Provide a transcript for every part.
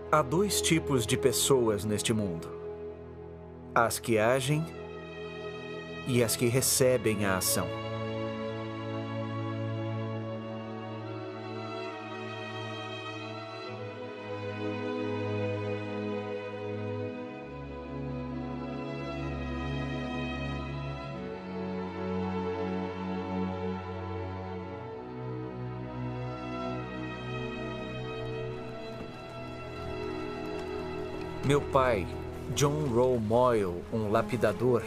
Há dois tipos de pessoas neste mundo: as que agem e as que recebem a ação. Meu pai, John Rowe Moyle, um lapidador,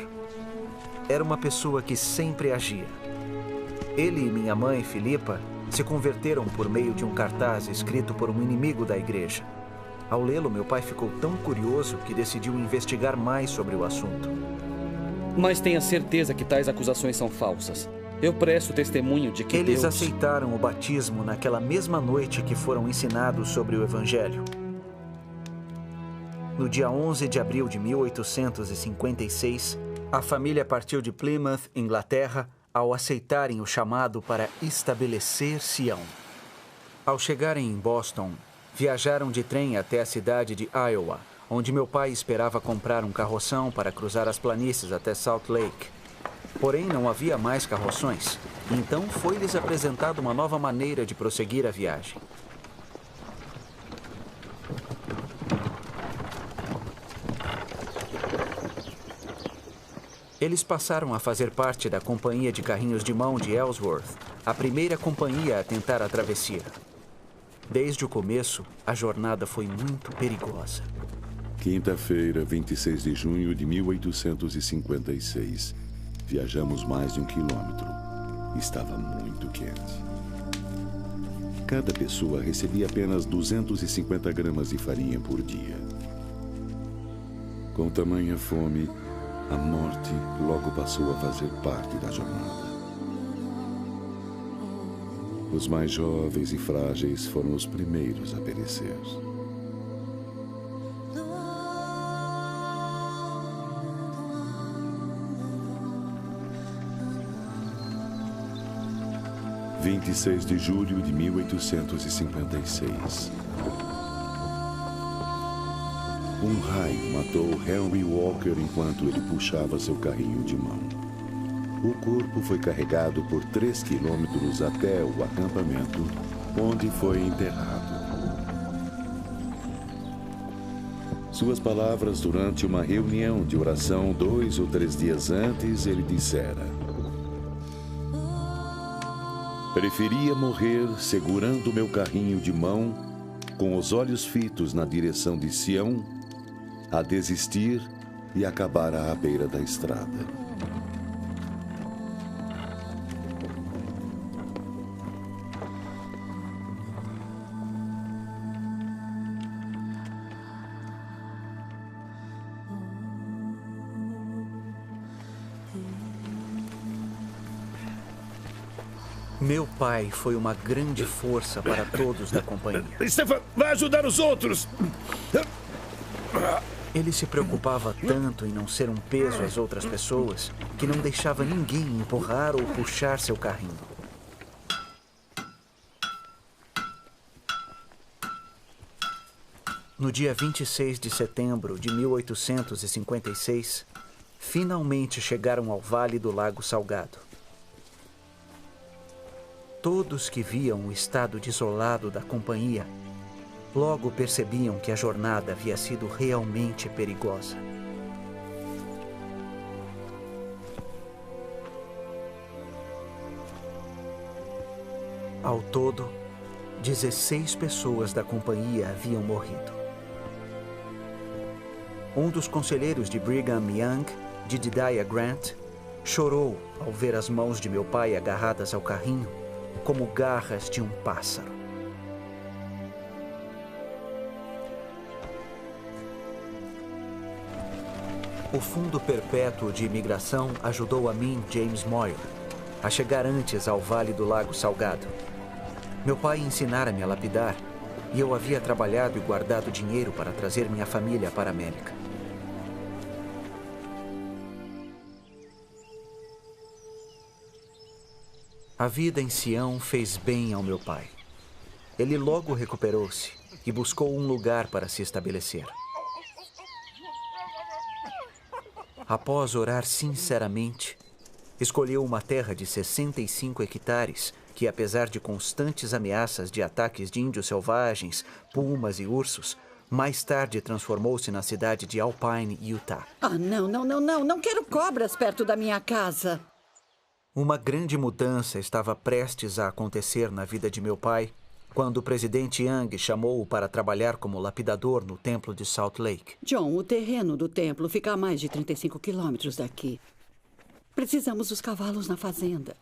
era uma pessoa que sempre agia. Ele e minha mãe, Philippa, se converteram por meio de um cartaz escrito por um inimigo da igreja. Ao lê-lo, meu pai ficou tão curioso que decidiu investigar mais sobre o assunto. Mas tenha certeza que tais acusações são falsas. Eu presto testemunho de que Eles Deus... aceitaram o batismo naquela mesma noite que foram ensinados sobre o Evangelho. No dia 11 de abril de 1856, a família partiu de Plymouth, Inglaterra, ao aceitarem o chamado para estabelecer Sião. Ao chegarem em Boston, viajaram de trem até a cidade de Iowa, onde meu pai esperava comprar um carroção para cruzar as planícies até Salt Lake. Porém, não havia mais carroções, então foi-lhes apresentada uma nova maneira de prosseguir a viagem. Eles passaram a fazer parte da Companhia de Carrinhos de Mão de Ellsworth, a primeira companhia a tentar a travessia. Desde o começo, a jornada foi muito perigosa. Quinta-feira, 26 de junho de 1856. Viajamos mais de 1 quilômetro. Estava muito quente. Cada pessoa recebia apenas 250 gramas de farinha por dia. Com tamanha fome, a morte logo passou a fazer parte da jornada. Os mais jovens e frágeis foram os primeiros a perecer. – 26 de julho de 1856. Um raio matou Henry Walker enquanto ele puxava seu carrinho de mão. O corpo foi carregado por 3 quilômetros até o acampamento, onde foi enterrado. Suas palavras durante uma reunião de oração 2 ou 3 dias antes, ele dissera: preferia morrer segurando meu carrinho de mão, com os olhos fitos na direção de Sião, a desistir e acabar à beira da estrada. Meu pai foi uma grande força para todos da companhia. Stefan, vai ajudar os outros! Ele se preocupava tanto em não ser um peso às outras pessoas que não deixava ninguém empurrar ou puxar seu carrinho. No dia 26 de setembro de 1856, finalmente chegaram ao Vale do Lago Salgado. Todos que viam o estado desolado da companhia logo percebiam que a jornada havia sido realmente perigosa. Ao todo, 16 pessoas da companhia haviam morrido. Um dos conselheiros de Brigham Young, Jedediah Grant, chorou ao ver as mãos de meu pai agarradas ao carrinho como garras de um pássaro. O Fundo Perpétuo de Imigração ajudou a mim, James Moyle, a chegar antes ao Vale do Lago Salgado. Meu pai ensinara-me a lapidar e eu havia trabalhado e guardado dinheiro para trazer minha família para a América. A vida em Sião fez bem ao meu pai. Ele logo recuperou-se e buscou um lugar para se estabelecer. Após orar sinceramente, escolheu uma terra de 65 hectares que, apesar de constantes ameaças de ataques de índios selvagens, pumas e ursos, mais tarde transformou-se na cidade de Alpine, Utah. Ah, não quero cobras perto da minha casa. Uma grande mudança estava prestes a acontecer na vida de meu pai quando o presidente Young chamou-o para trabalhar como lapidador no templo de Salt Lake. John, o terreno do templo fica a mais de 35 quilômetros daqui. Precisamos dos cavalos na fazenda.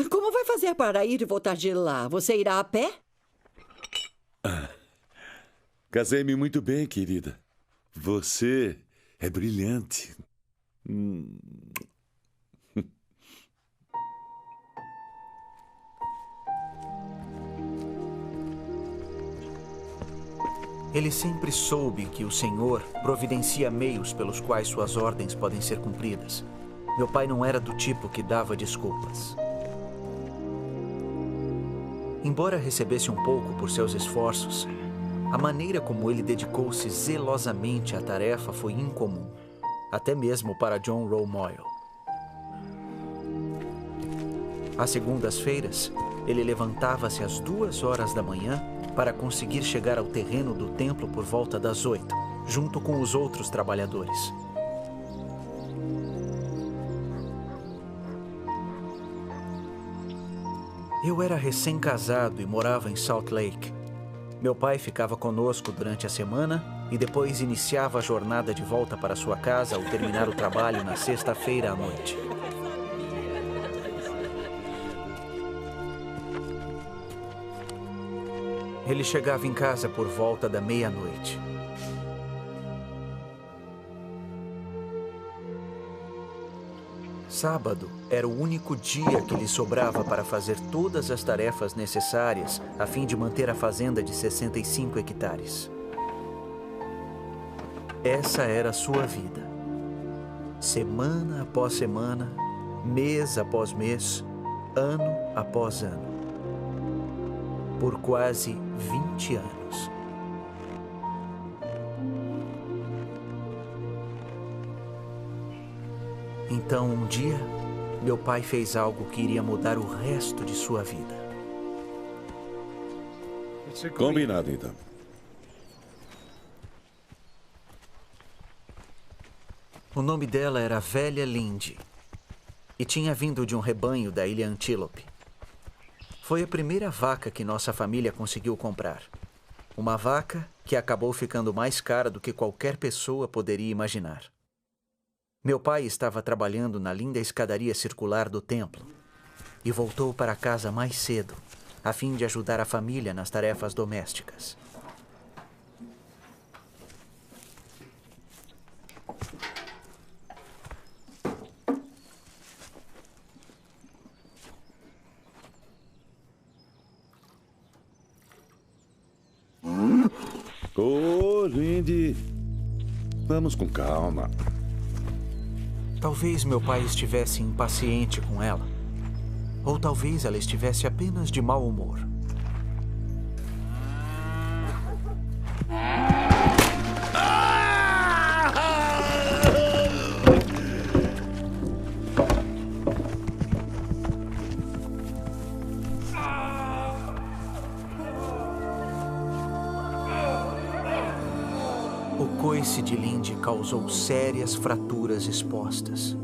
Como vai fazer para ir e voltar de lá? Você irá a pé? Casei-me muito bem, querida. Você é brilhante. Ele sempre soube que o Senhor providencia meios pelos quais suas ordens podem ser cumpridas. Meu pai não era do tipo que dava desculpas. Embora recebesse um pouco por seus esforços, a maneira como ele dedicou-se zelosamente à tarefa foi incomum, até mesmo para John Rowe Moyle. Às segundas-feiras, ele levantava-se às 2 horas da manhã para conseguir chegar ao terreno do templo por volta das 8, junto com os outros trabalhadores. Eu era recém-casado e morava em Salt Lake. Meu pai ficava conosco durante a semana e depois iniciava a jornada de volta para sua casa ao terminar o trabalho na sexta-feira à noite. Ele chegava em casa por volta da meia-noite. Sábado era o único dia que lhe sobrava para fazer todas as tarefas necessárias a fim de manter a fazenda de 65 hectares. Essa era a sua vida. Semana após semana, mês após mês, ano após ano. Por quase 20 anos. Então, um dia, meu pai fez algo que iria mudar o resto de sua vida. Combinado, então. O nome dela era Velha Lindy e tinha vindo de um rebanho da ilha Antílope. Foi a primeira vaca que nossa família conseguiu comprar. Uma vaca que acabou ficando mais cara do que qualquer pessoa poderia imaginar. Meu pai estava trabalhando na linda escadaria circular do templo e voltou para casa mais cedo, a fim de ajudar a família nas tarefas domésticas. Ô, Lindy, vamos com calma. Talvez meu pai estivesse impaciente com ela. Ou talvez ela estivesse apenas de mau humor. O coice de Lindy causou sérias fraturas expostas.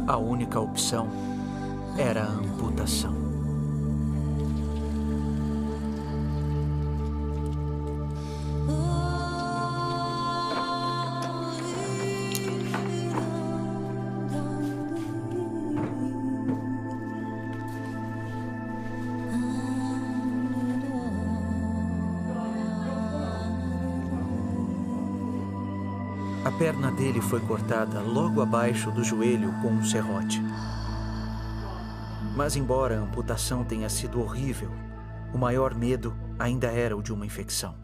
A única opção era a amputação. A perna dele foi cortada logo abaixo do joelho com um serrote. Mas embora a amputação tenha sido horrível, o maior medo ainda era o de uma infecção.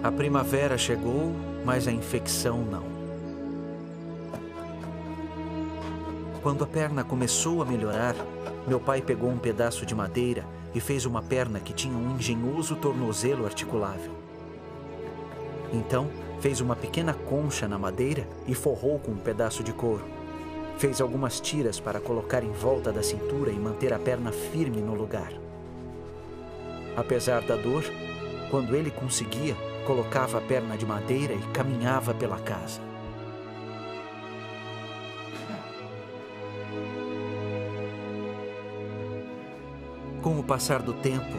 A primavera chegou, mas a infecção não. Quando a perna começou a melhorar, meu pai pegou um pedaço de madeira e fez uma perna que tinha um engenhoso tornozelo articulável. Então, fez uma pequena concha na madeira e forrou com um pedaço de couro. Fez algumas tiras para colocar em volta da cintura e manter a perna firme no lugar. Apesar da dor, quando ele conseguia, colocava a perna de madeira e caminhava pela casa. Com o passar do tempo,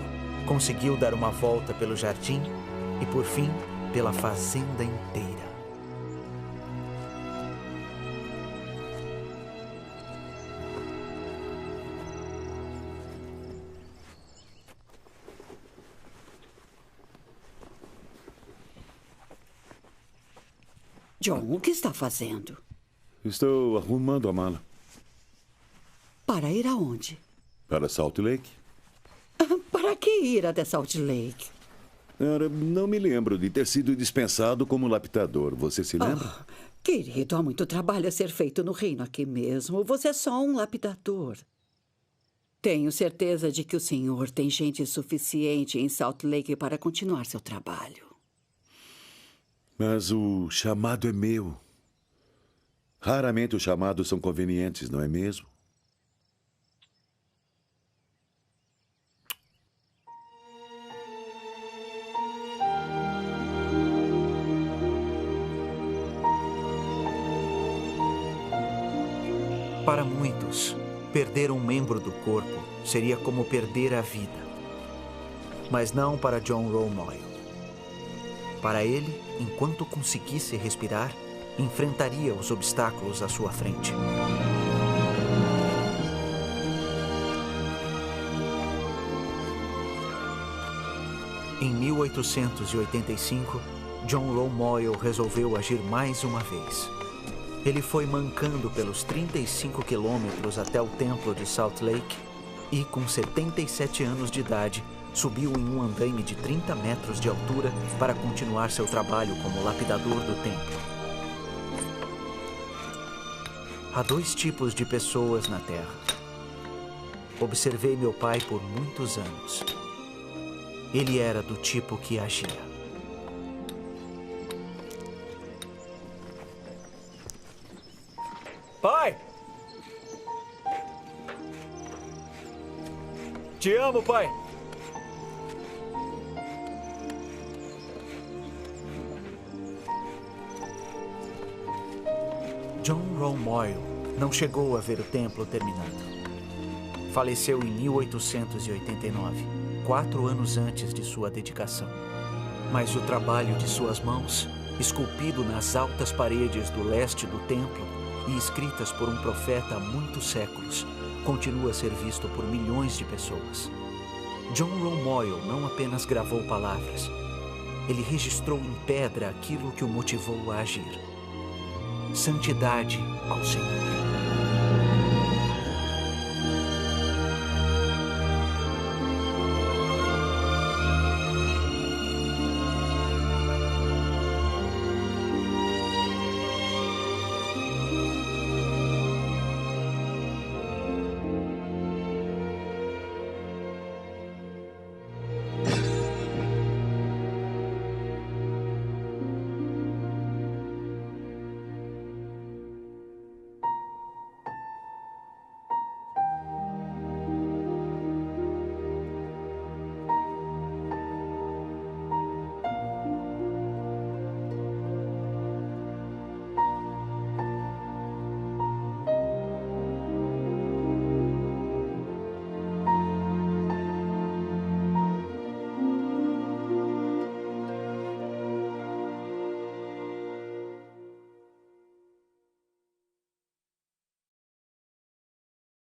conseguiu dar uma volta pelo jardim e, por fim, pela fazenda inteira. John, o que está fazendo? Estou arrumando a mala. Para ir aonde? Para Salt Lake? Para que ir até Salt Lake? Não me lembro de ter sido dispensado como lapidador. Você se lembra? Querido, há muito trabalho a ser feito no reino aqui mesmo. Você é só um lapidador. Tenho certeza de que o senhor tem gente suficiente em Salt Lake para continuar seu trabalho. Mas o chamado é meu. Raramente os chamados são convenientes, não é mesmo? Para muitos, perder um membro do corpo seria como perder a vida. Mas não para John Romoyle. Para ele, enquanto conseguisse respirar, enfrentaria os obstáculos à sua frente. Em 1885, John Romoyle resolveu agir mais uma vez. Ele foi mancando pelos 35 quilômetros até o templo de Salt Lake e, com 77 anos de idade, subiu em um andaime de 30 metros de altura para continuar seu trabalho como lapidador do templo. Há dois tipos de pessoas na Terra. Observei meu pai por muitos anos. Ele era do tipo que agia. Pai! Te amo, pai! John Romoyle não chegou a ver o templo terminado. Faleceu em 1889, 4 anos antes de sua dedicação. Mas o trabalho de suas mãos, esculpido nas altas paredes do leste do templo e escritas por um profeta há muitos séculos, continua a ser visto por milhões de pessoas. John Romoyle não apenas gravou palavras, ele registrou em pedra aquilo que o motivou a agir. Santidade ao Senhor.